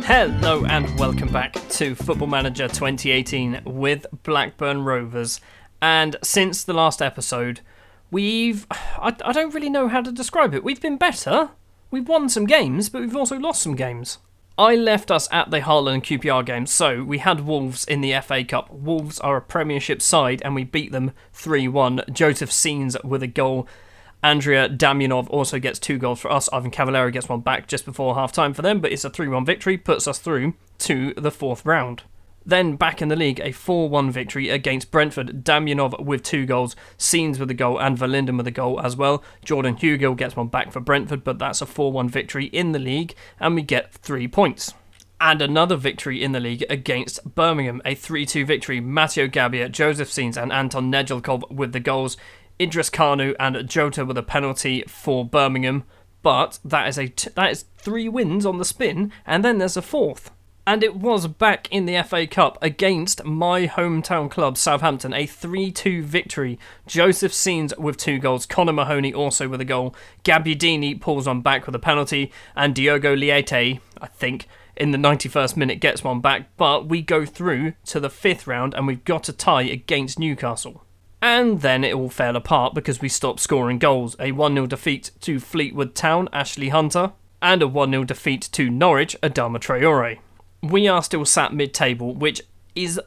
Hello and welcome back to Football Manager 2018 with Blackburn Rovers. And since the last episode, I don't really know how to describe it. We've been better. We've won some games, but we've also lost some games. I left us at the Heartland QPR game, so we had Wolves in the FA Cup. Wolves are a Premiership side, and we beat them 3-1. Joseph Seens with a goal. Andrea Damjanov also gets 2 goals for us. Ivan Cavallero gets one back just before half-time for them, but it's a 3-1 victory, puts us through to the 4th round. Then back in the league, a 4-1 victory against Brentford. Damjanov with 2 goals, Seens with a goal, and Verlinden with a goal as well. Jordan Hugill gets one back for Brentford, but that's a 4-1 victory in the league, and we get 3 points. And another victory in the league against Birmingham, a 3-2 victory. Matteo Gabbia, Joseph Seens, and Anton Nedeljkov with the goals. Idris Kanu and Jota with a penalty for Birmingham, but that is 3 wins on the spin, and then there's a 4th. And it was back in the FA Cup against my hometown club, Southampton, a 3-2 victory. Joseph Seens with 2 goals, Conor Mahoney also with a goal, Gabbiadini pulls one back with a penalty, and Diogo Leite, I think, in the 91st minute gets one back, but we go through to the 5th round and we've got a tie against Newcastle. And then it all fell apart because we stopped scoring goals. A 1-0 defeat to Fleetwood Town, Ashley Hunter, and a 1-0 defeat to Norwich, Adama Traore. We are still sat mid-table,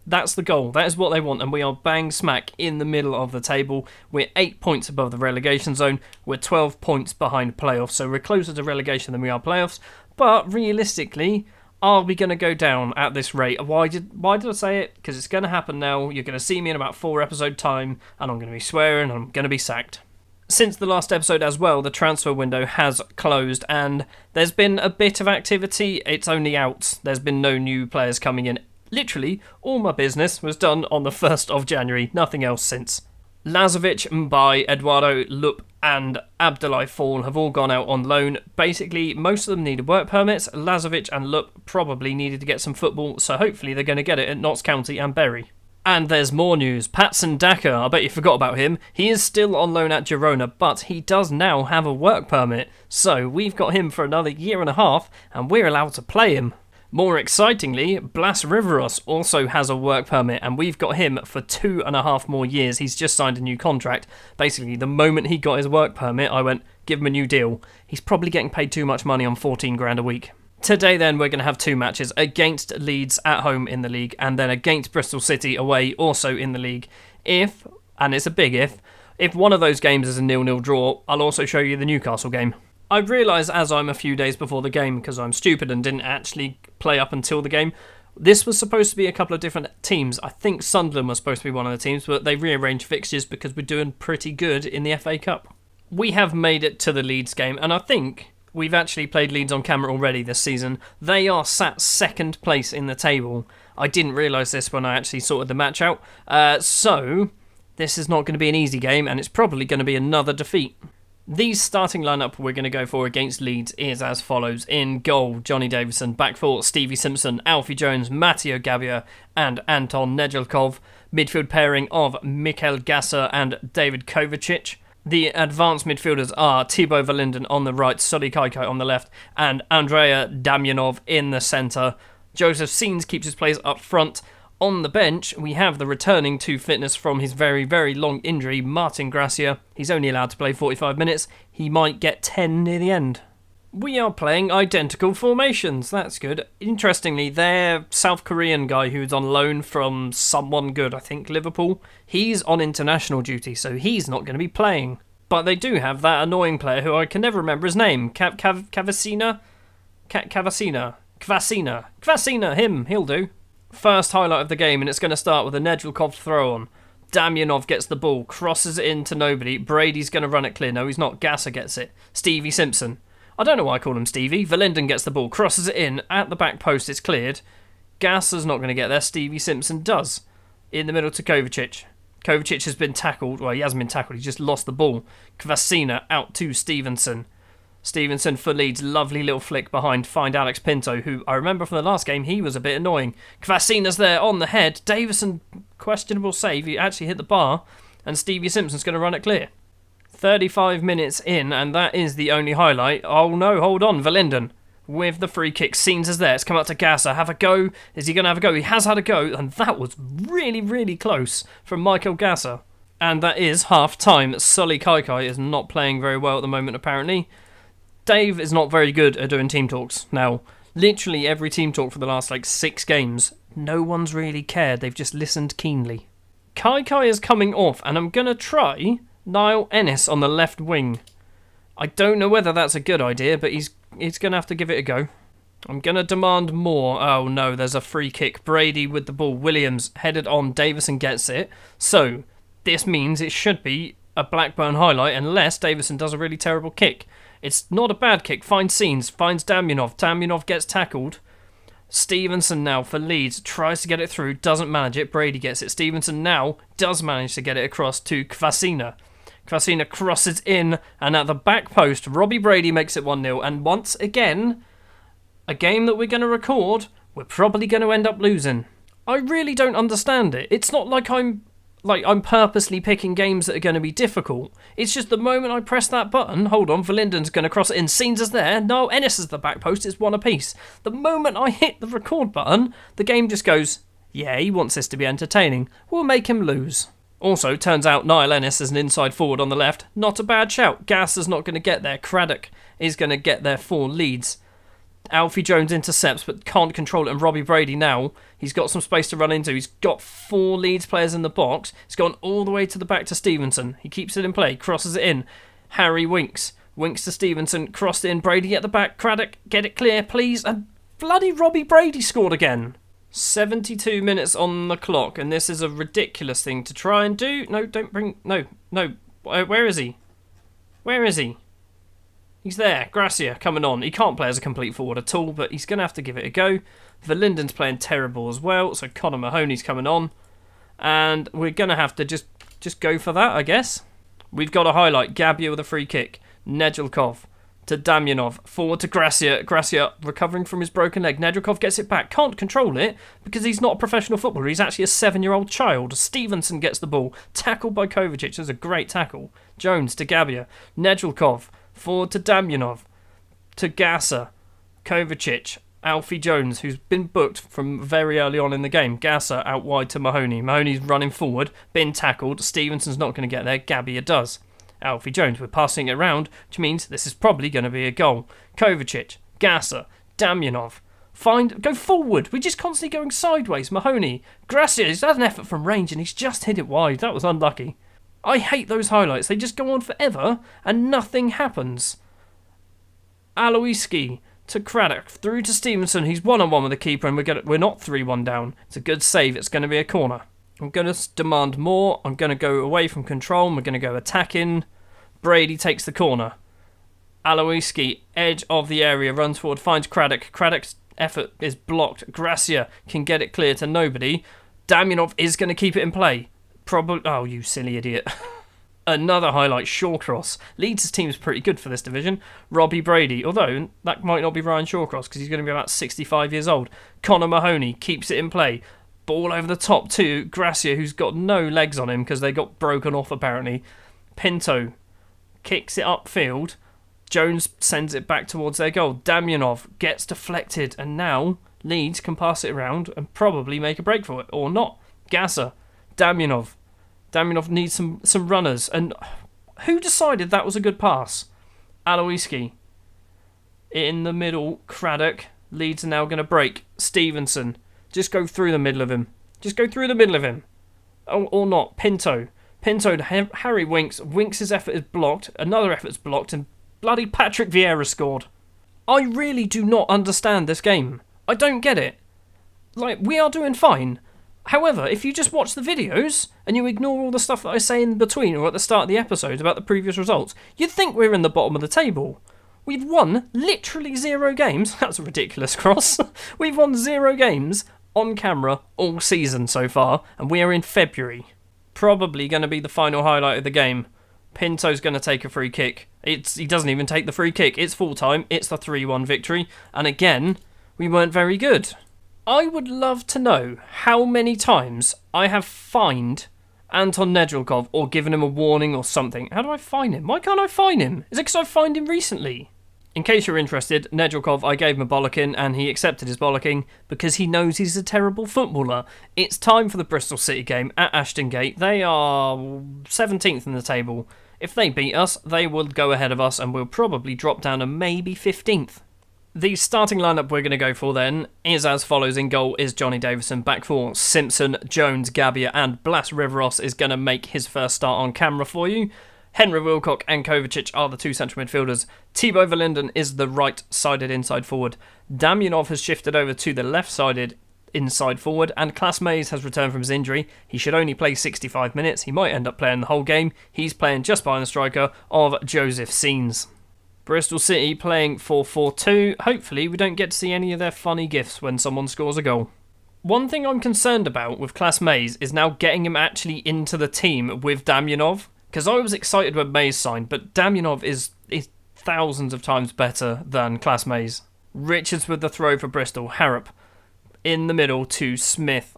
that's the goal. That is what they want, and we are bang smack in the middle of the table. We're 8 points above the relegation zone. We're 12 points behind playoffs, so we're closer to relegation than we are playoffs. But realistically, are we going to go down at this rate? Why did I say it? Because it's going to happen now. You're going to see me in about 4 episode time, and I'm going to be swearing, and I'm going to be sacked. Since the last episode as well, the transfer window has closed, and there's been a bit of activity. It's only out. There's been no new players coming in. Literally, all my business was done on the 1st of January. Nothing else since. Lazovic, Mbai, Eduardo, Lup and Abdoulaye Fall have all gone out on loan. Basically, most of them needed work permits. Lazovic and Lup probably needed to get some football, so hopefully they're going to get it at Notts County and Bury. And there's more news. Patson Daka, I bet you forgot about him. He is still on loan at Girona, but he does now have a work permit. So we've got him for another 1.5 years, and we're allowed to play him. More excitingly, Blas Riveros also has a work permit, and we've got him for 2.5 more years. He's just signed a new contract. Basically, the moment he got his work permit, I went, give him a new deal. He's probably getting paid too much money on 14 grand a week. Today then, we're going to have 2 matches against Leeds at home in the league, and then against Bristol City away also in the league. If, and it's a big if one of those games is a 0-0 draw, I'll also show you the Newcastle game. I realise as I'm a few days before the game, because I'm stupid and didn't actually play up until the game, this was supposed to be a couple of different teams. I think Sunderland was supposed to be one of the teams, but they rearranged fixtures because we're doing pretty good in the FA Cup. We have made it to the Leeds game, and I think we've actually played Leeds on camera already this season. They are sat 2nd place in the table. I didn't realise this when I actually sorted the match out. So this is not going to be an easy game, and it's probably going to be another defeat. The starting lineup we're going to go for against Leeds is as follows. In goal, Johnny Davison. Back four, Stevie Simpson, Alfie Jones, Matteo Gabbia and Anton Nedeljkov. Midfield pairing of Mikael Gasser and David Kovacic. The advanced midfielders are Thibaut Verlinden on the right, Sully Kaikai on the left, and Andrea Damjanov in the centre. Joseph Seens keeps his place up front. On the bench, we have the returning to fitness from his very, very long injury, Martin Gracia. He's only allowed to play 45 minutes. He might get 10 near the end. We are playing identical formations. That's good. Interestingly, their South Korean guy who's on loan from someone good, I think Liverpool, he's on international duty, so he's not going to be playing. But they do have that annoying player who I can never remember his name. Kvasina, him, he'll do. First highlight of the game, and it's going to start with a Nedeljkov throw-on. Damjanov gets the ball, crosses it into nobody. Brady's going to run it clear. No, he's not. Gasser gets it. Stevie Simpson. I don't know why I call him Stevie. Verlinden gets the ball, crosses it in. At the back post, it's cleared. Gasser's not going to get there. Stevie Simpson does. In the middle to Kovacic. Kovacic has been tackled. Well, he hasn't been tackled. He's just lost the ball. Kvasina out to Stevenson. Stevenson for Leeds, lovely little flick behind, find Alex Pinto, who I remember from the last game, he was a bit annoying. Kvasina's there on the head, Davison, questionable save, he actually hit the bar, and Stevie Simpson's going to run it clear. 35 minutes in, and that is the only highlight. Oh no, hold on, Verlinden. with the free kick. Scenes is there. It's come out to Gasser. Have a go. Is he going to have a go? He has had a go, and that was really, really close from Michael Gasser. And that is half-time. Sully Kaikai is not playing very well at the moment, apparently. Dave is not very good at doing team talks. Now, literally every team talk for the last, 6 games, no one's really cared. They've just listened keenly. Kaikai is coming off, and I'm going to try Niall Ennis on the left wing. I don't know whether that's a good idea, but he's going to have to give it a go. I'm going to demand more. Oh, no, there's a free kick. Brady with the ball. Williams headed on. Davison gets it. So, this means it should be a Blackburn highlight unless Davison does a really terrible kick. It's not a bad kick. Finds Scenes. Finds Damjanov. Damjanov gets tackled. Stevenson now for Leeds. Tries to get it through. Doesn't manage it. Brady gets it. Stevenson now does manage to get it across to Kvasina. Kvasina crosses in, and at the back post, Robbie Brady makes it 1-0. And once again, a game that we're going to record, we're probably going to end up losing. I really don't understand it. It's not like I'm purposely picking games that are going to be difficult. It's just the moment I press that button, hold on, Verlinden's going to cross it in, Scenes is there, no, Ennis is the back post, it's 1 apiece. The moment I hit the record button, the game just goes, yeah, he wants this to be entertaining, we'll make him lose. Also, turns out Niall Ennis is an inside forward on the left, not a bad shout. Gasser's not going to get there, Craddock is going to get there for Leeds. Alfie Jones intercepts but can't control it, and Robbie Brady now, he's got some space to run into. He's got 4 Leeds players in the box. He's gone all the way to the back to Stevenson. He keeps it in play, crosses it in. Harry winks to Stevenson, crossed in. Brady at the back. Craddock, get it clear, please. And bloody Robbie Brady scored again. 72 minutes on the clock, and this is a ridiculous thing to try and do. No, don't bring... No. Where is he? Where is he? He's there. Gracia coming on. He can't play as a complete forward at all, but he's going to have to give it a go. Verlinden's playing terrible as well, so Connor Mahoney's coming on. And we're going to have to just go for that, I guess. We've got a highlight. Gabia with a free kick. Nedeljkov to Damjanov. Forward to Gracia. Gracia recovering from his broken leg. Nedeljkov gets it back. Can't control it because he's not a professional footballer. He's actually a 7-year-old child. Stevenson gets the ball. Tackled by Kovacic. That's a great tackle. Jones to Gabia. Nedeljkov. Forward to Damjanov, to Gasser, Kovacic, Alfie Jones, who's been booked from very early on in the game. Gasser out wide to Mahoney. Mahoney's running forward, been tackled. Stevenson's not going to get there. Gabia does. Alfie Jones, we're passing it around, which means this is probably going to be a goal. Kovacic, Gasser, Damjanov. Go forward. We're just constantly going sideways. Mahoney, Gracia, he's had an effort from range and he's just hit it wide. That was unlucky. I hate those highlights. They just go on forever and nothing happens. Aloiski to Craddock, through to Stevenson. He's 1-on-1 with the keeper and we're not 3-1 down. It's a good save. It's going to be a corner. I'm going to demand more. I'm going to go away from control and we're going to go attacking. Brady takes the corner. Aloiski, edge of the area, runs forward, finds Craddock. Craddock's effort is blocked. Gracia can get it clear to nobody. Damjanov is going to keep it in play. Oh, you silly idiot. Another highlight, Shawcross. Leeds' team is pretty good for this division. Robbie Brady, although that might not be Ryan Shawcross because he's going to be about 65 years old. Connor Mahoney keeps it in play. Ball over the top to Gracia, who's got no legs on him because they got broken off apparently. Pinto kicks it upfield. Jones sends it back towards their goal. Damjanov gets deflected, and now Leeds can pass it around and probably make a break for it, or not. Gasser, Damjanov needs some runners, and who decided that was a good pass? Aloiski in the middle. Craddock. Leeds are now going to break. Stevenson, just go through the middle of him. Or not. Pinto to Harry Winks. Winks' effort is blocked. Another effort is blocked, and bloody Patrick Vieira scored. I really do not understand this game. I don't get it. We are doing fine. However, if you just watch the videos and you ignore all the stuff that I say in between or at the start of the episode about the previous results, you'd think we're in the bottom of the table. We've won literally 0 games. That's a ridiculous cross. We've won 0 games on camera all season so far, and we are in February. Probably going to be the final highlight of the game. Pinto's going to take a free kick. He doesn't even take the free kick. It's full time. It's the 3-1 victory. And again, we weren't very good. I would love to know how many times I have fined Anton Nedeljkov or given him a warning or something. How do I fine him? Why can't I fine him? Is it because I fined him recently? In case you're interested, Nedjelkov, I gave him a bollocking and he accepted his bollocking because he knows he's a terrible footballer. It's time for the Bristol City game at Ashton Gate. They are 17th in the table. If they beat us, they will go ahead of us and we'll probably drop down to maybe 15th. The starting lineup we're going to go for then is as follows. In goal is Johnny Davison. Back four, Simpson, Jones, Gabbia and Blas Riveros is going to make his first start on camera for you. Henry Wilcock and Kovacic are the two central midfielders. Thibaut Verlinden is the right-sided inside forward. Damjanov has shifted over to the left-sided inside forward, and Klas Mays has returned from his injury. He should only play 65 minutes. He might end up playing the whole game. He's playing just behind the striker of Joseph Seens. Bristol City playing 4-4-2. Hopefully we don't get to see any of their funny gifs when someone scores a goal. One thing I'm concerned about with Klas Mays is now getting him actually into the team with Damjanov. Because I was excited when Mays signed, but Damjanov is thousands of times better than Klas Mays. Richards with the throw for Bristol. Harrop in the middle to Smith.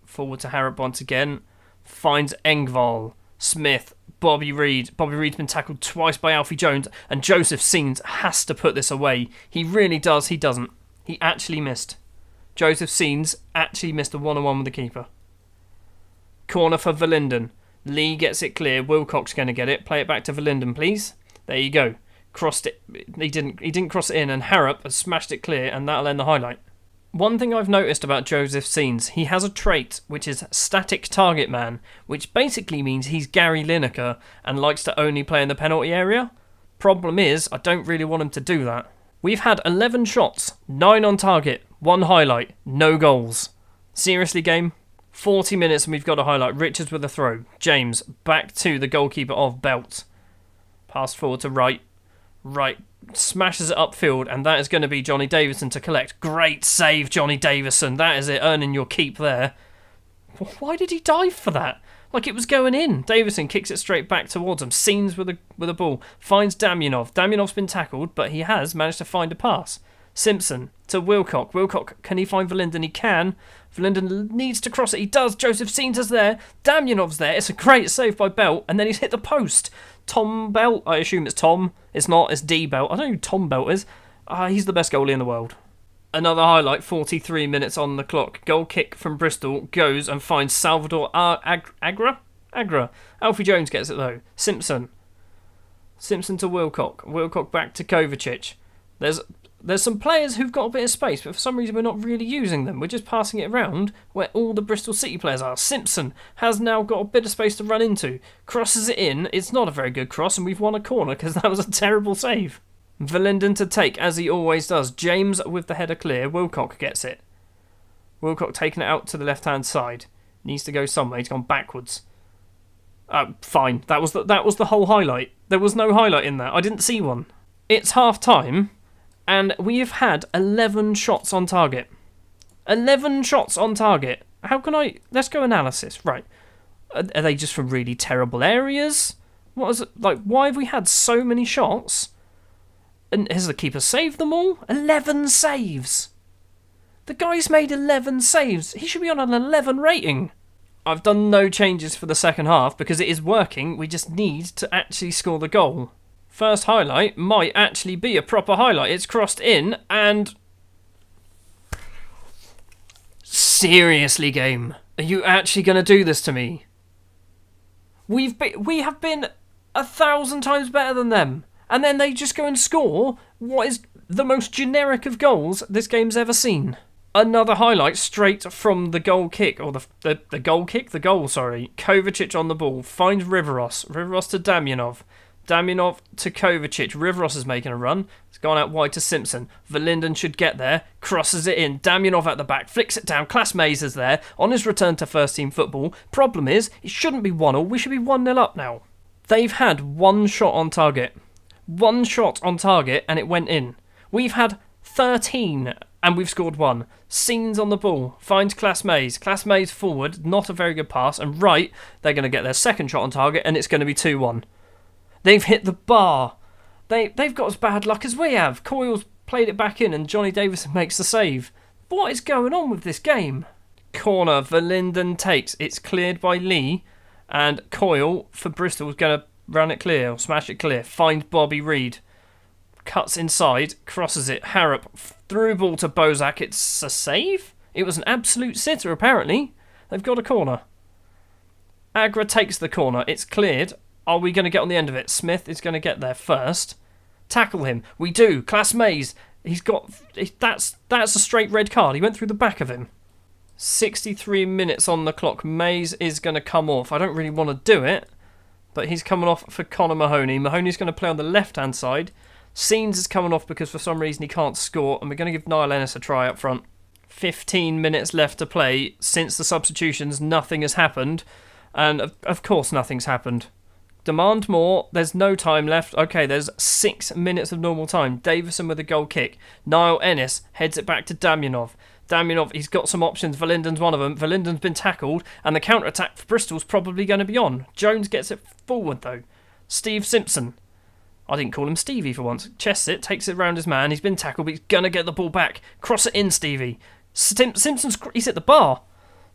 Forward to Harrop once again. Finds Engvall. Smith. Bobby Reid. Bobby Reid's been tackled twice by Alfie Jones, and Joseph Seens has to put this away. He really does. He doesn't. He actually missed. Joseph Seens actually missed a one-on-one with the keeper. Corner for Verlinden. Lee gets it clear. Wilcock's going to get it. Play it back to Verlinden, please. There you go. Crossed it. He didn't cross it in, and Harrop has smashed it clear, and that'll end the highlight. One thing I've noticed about Joseph Seens, he has a trait which is static target man, which basically means he's Gary Lineker and likes to only play in the penalty area. Problem is, I don't really want him to do that. We've had 11 shots, 9 on target, 1 highlight, no goals. Seriously, game? 40 minutes and we've got a highlight. Richards with a throw. James back to the goalkeeper of Belt. Pass forward to Wright. Wright smashes it upfield, and that is going to be Johnny Davison to collect. Great save, Johnny Davison. That is it, earning your keep there. Why did he dive for that? Like it was going in. Davison kicks it straight back towards him. Seens with a ball. Finds Damjanov. Damjanov's been tackled, but he has managed to find a pass. Simpson to Wilcock. Wilcock, can he find Verlinden? He can. Verlinden needs to cross it. He does. Joseph Seens is there. Damjanov's there. It's a great save by Belt, and then he's hit the post. Tom Belt, I assume it's Tom. It's not. It's D Belt. I don't know who Tom Belt is. He's the best goalie in the world. Another highlight, 43 minutes on the clock. Goal kick from Bristol goes and finds Salvador Agra. Alfie Jones gets it though. Simpson to Wilcock. Wilcock back to Kovacic. There's some players who've got a bit of space, but for some reason we're not really using them. We're just passing it around where all the Bristol City players are. Simpson has now got a bit of space to run into. Crosses it in. It's not a very good cross, and we've won a corner because that was a terrible save. Verlinden to take, as he always does. James with the header clear. Wilcock gets it. Wilcock taking it out to the left-hand side. Needs to go somewhere. He's gone backwards. Fine. That was the whole highlight. There was no highlight in that. I didn't see one. It's half-time. And we have had 11 shots on target. 11 shots on target. How can I... Let's go analysis. Right. Are they just from really terrible areas? What is it? Like, why have we had so many shots? And has the keeper saved them all? 11 saves. The guy's made 11 saves. He should be on an 11 rating. I've done no changes for the second half because it is working. We just need to actually score the goal. First highlight might actually be a proper highlight. It's crossed in and... Seriously, game. Are you actually going to do this to me? We have been 1,000 times better than them. And then they just go and score what is the most generic of goals this game's ever seen. Another highlight straight from the goal kick. Or the goal kick? The goal, sorry. Kovacic on the ball. Finds Riveros. Riveros to Damjanov. Damjanov to Kovacic. Riveros is making a run. It's gone out wide to Simpson. Verlinden should get there. Crosses it in. Damjanov at the back. Flicks it down. Klas Mays is there. On his return to first team football. Problem is, it shouldn't be 1-1. We should be 1-0 up now. They've had one shot on target. One shot on target and it went in. We've had 13 and we've scored 1. Seens on the ball. Finds Klas Mays. Klas Mays forward. Not a very good pass. And right, they're going to get their second shot on target and it's going to be 2-1. They've hit the bar. They've got as bad luck as we have. Coyle's played it back in and Johnny Davison makes the save. What is going on with this game? Corner, Verlinden takes. It's cleared by Lee. And Coyle for Bristol is going to run it clear or smash it clear. Finds Bobby Reid. cuts inside, crosses it. Harrop through ball to Bozak. It's a save? It was an absolute sitter, apparently. They've got a corner. Agra takes the corner. It's cleared. Are we going to get on the end of it? Smith is going to get there first. Tackle him. We do. Class Mays. That's a straight red card. He went through the back of him. 63 minutes on the clock. Mays is going to come off. I don't really want to do it, but he's coming off for Connor Mahoney. Mahoney's going to play on the left-hand side. Scenes is coming off because for some reason he can't score, and we're going to give Niall Ennis a try up front. 15 minutes left to play. Since the substitutions, nothing has happened, and of course nothing's happened. Demand more. There's no time left. Okay, there's 6 minutes of normal time. Davison with a goal kick. Niall Ennis heads it back to Damjanov. Damjanov, he's got some options. Verlinden's one of them. Verlinden's been tackled, and the counter-attack for Bristol's probably going to be on. Jones gets it forward, though. Steve Simpson. I didn't call him Stevie for once. Chests it, takes it round his man. He's been tackled, but he's going to get the ball back. Cross it in, Stevie. He's hit the bar.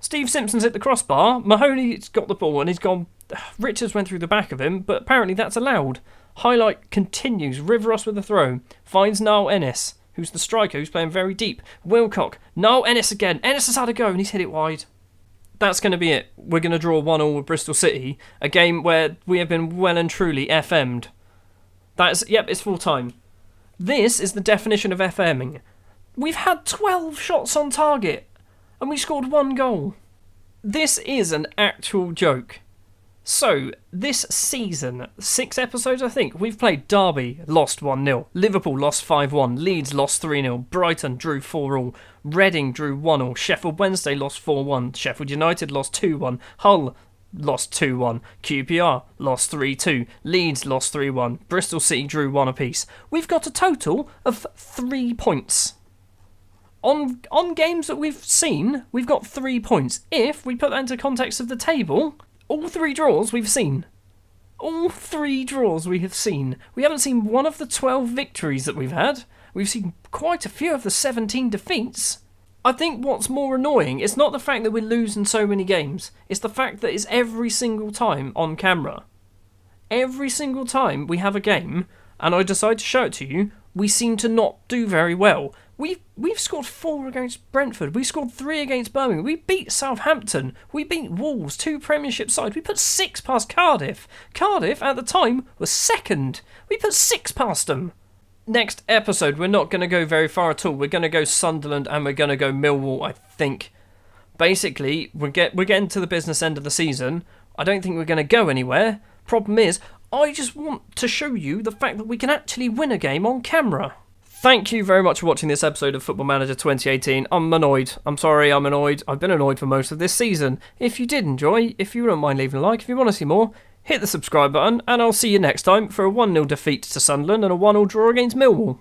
Steve Simpson's hit the crossbar. Mahoney's got the ball, and he's gone. Richards went through the back of him, but apparently that's allowed. Highlight continues. Riveros with the throw. Finds Niall Ennis, who's the striker, who's playing very deep. Wilcock. Niall Ennis again. Ennis has had a go, and he's hit it wide. That's going to be it. We're going to draw 1-1 with Bristol City. A game where we have been well and truly FM'd. It's full time. This is the definition of FMing. We've had 12 shots on target, and we scored 1 goal. This is an actual joke. So, this season, 6 episodes I think, we've played Derby, lost 1-0, Liverpool lost 5-1, Leeds lost 3-0, Brighton drew 4-all, Reading drew 1-all, Sheffield Wednesday lost 4-1, Sheffield United lost 2-1, Hull lost 2-1, QPR lost 3-2, Leeds lost 3-1, Bristol City drew 1 apiece. We've got a total of 3 points. On games that we've seen, we've got 3 points. If we put that into context of the table, all 3 draws we've seen. All 3 draws we have seen. We haven't seen one of the 12 victories that we've had. We've seen quite a few of the 17 defeats. I think what's more annoying is not the fact that we're losing so many games. It's the fact that it's every single time on camera. Every single time we have a game, and I decide to show it to you, we seem to not do very well. We've scored 4 against Brentford. We scored 3 against Birmingham. We beat Southampton. We beat Wolves, 2 Premiership sides. We put 6 past Cardiff. Cardiff, at the time, was second. We put 6 past them. Next episode, we're not going to go very far at all. We're going to go Sunderland and we're going to go Millwall, I think. Basically, we're getting to the business end of the season. I don't think we're going to go anywhere. Problem is, I just want to show you the fact that we can actually win a game on camera. Thank you very much for watching this episode of Football Manager 2018. I'm annoyed. I'm sorry, I'm annoyed. I've been annoyed for most of this season. If you did enjoy, if you wouldn't mind leaving a like, if you want to see more, hit the subscribe button, and I'll see you next time for a 1-0 defeat to Sunderland and a 1-1 draw against Millwall.